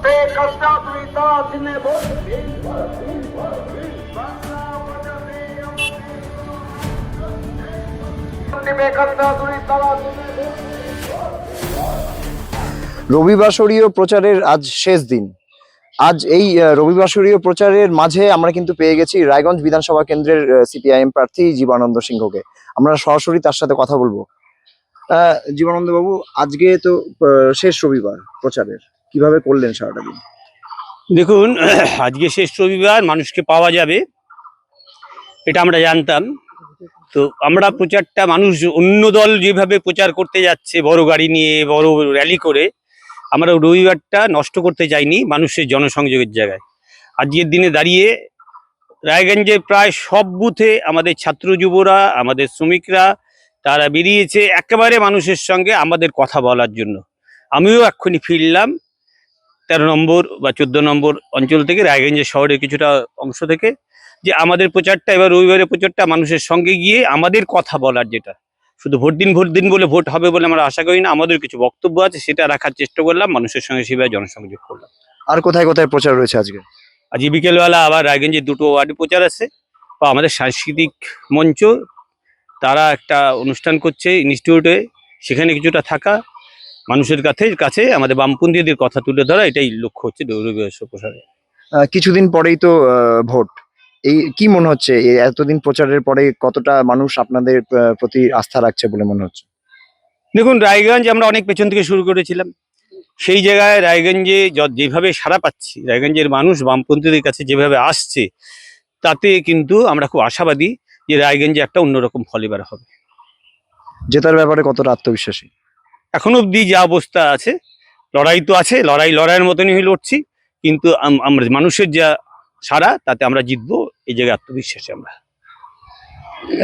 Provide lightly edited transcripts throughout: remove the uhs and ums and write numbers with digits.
বেকারটা তুই তা দিনে রবিবাসরীয় প্রচারের আজ শেষ দিন। আজ এই রবিবাসরীয় প্রচারের মাঝে আমরা কিন্তু পেয়ে গেছি রায়গঞ্জ বিধানসভা কেন্দ্রের সিপিআইএম প্রার্থী জীবানন্দ সিংহকে। আমরা সরাসরি তার সাথে কথা বলবো। জীবানন্দ বাবু, আজকে তো শেষ রবিবার প্রচারের, কিভাবে করলেন সারাটা দিন? দেখুন, আজকে শেষ রবিবার, মানুষকে পাওয়া যাবে এটা আমরা জানতাম। তো আমরা প্রচারটা, মানুষ অন্য দল যেভাবে প্রচার করতে যাচ্ছে বড় গাড়ি নিয়ে, বড় র্যালি করে, আমরা রবিবারটা নষ্ট করতে চাইনি মানুষের জনসংযোগের জায়গায়। আজকের দিনে দাঁড়িয়ে রায়গঞ্জের প্রায় সব বুথে আমাদের ছাত্র যুবরা, আমাদের শ্রমিকরা, তারা বেরিয়েছে একেবারে মানুষের সঙ্গে আমাদের কথা বলার জন্য। আমিও এক্ষুনি ফিরলাম 13 নম্বর বা 14 নম্বর অঞ্চল থেকে, রায়গঞ্জের শহরের কিছুটা অংশ থেকে, যে আমাদের প্রচারটা এবার রবিবারের প্রচারটা মানুষের সঙ্গে গিয়ে আমাদের কথা বলার, যেটা শুধু ভোট দিন বলে ভোট হবে বলে আমরা আশা করি না, আমাদের কিছু বক্তব্য আছে সেটা রাখার চেষ্টা করলাম, মানুষের সঙ্গে সেভাবে জনসংযোগ করলাম। আর কোথায় কোথায় প্রচার রয়েছে আজকে? আজ বিকেলবেলা আবার রায়গঞ্জের 2টো ওয়ার্ডে প্রচার আছে, বা আমাদের সাংস্কৃতিক মঞ্চ তারা একটা অনুষ্ঠান করছে ইনস্টিটিউটে, সেখানে কিছুটা থাকা, মানুষের কাছে আমাদের বামপন্থীদের কথা তুলে ধরা, এটাই লক্ষ্য হচ্ছে রবিবার প্রচারে। কিছুদিন পরেই তো ভোট। এই কি মনে হচ্ছে, এই এতদিন প্রচারের পরে কতটা মানুষ আপনাদের প্রতি আস্থা রাখছে বলে মনে হচ্ছে? দেখুন, রায়গঞ্জ আমরা অনেক পেছন থেকে শুরু করেছিলাম, সেই জায়গায় রায়গঞ্জে যেভাবে সাড়া পাচ্ছি, রায়গঞ্জের মানুষ বামপন্থীদের কাছে যেভাবে আসছে, তাতে কিন্তু আমরা খুব আশাবাদী যে রায়গঞ্জে একটা অন্যরকম ফল এবার হবে। জেতার ব্যাপারে কতটা আত্মবিশ্বাসী? এখন অবধি যা অবস্থা আছে, লড়াই তো আছে, লড়াইয়ের মতনই লড়ছি, কিন্তু আমরা মানুষের যা সারা, তাতে আমরা জিতবো, এই জায়গায় আত্মবিশ্বাসী আমরা।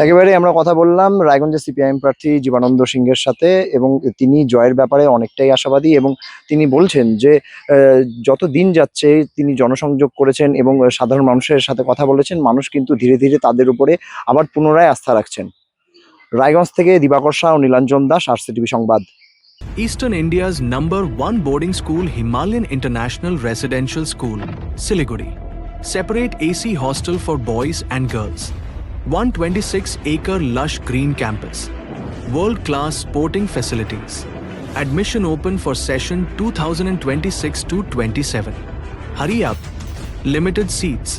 একেবারে আমরা কথা বললাম রায়গঞ্জের সিপিআইএম প্রার্থী জীবানন্দ সিংহের সাথে, এবং তিনি জয়ের ব্যাপারে অনেকটাই আশাবাদী, এবং তিনি বলছেন যে যত দিন যাচ্ছে তিনি জনসংযোগ করেছেন এবং সাধারণ মানুষের সাথে কথা বলেছেন, মানুষ কিন্তু ধীরে ধীরে তাদের উপরে আবার পুনরায় আস্থা রাখছেন। রায়গঞ্জ থেকে দিবাকর শাহ ও নীলাঞ্জন দাস, RCTV সংবাদ। Eastern India's #1 boarding school, Himalayan International Residential School, Siliguri. Separate AC hostel for boys and girls. 126-acre lush green campus. World-class sporting facilities. Admission open for session 2026 to 27. Hurry up. Limited seats.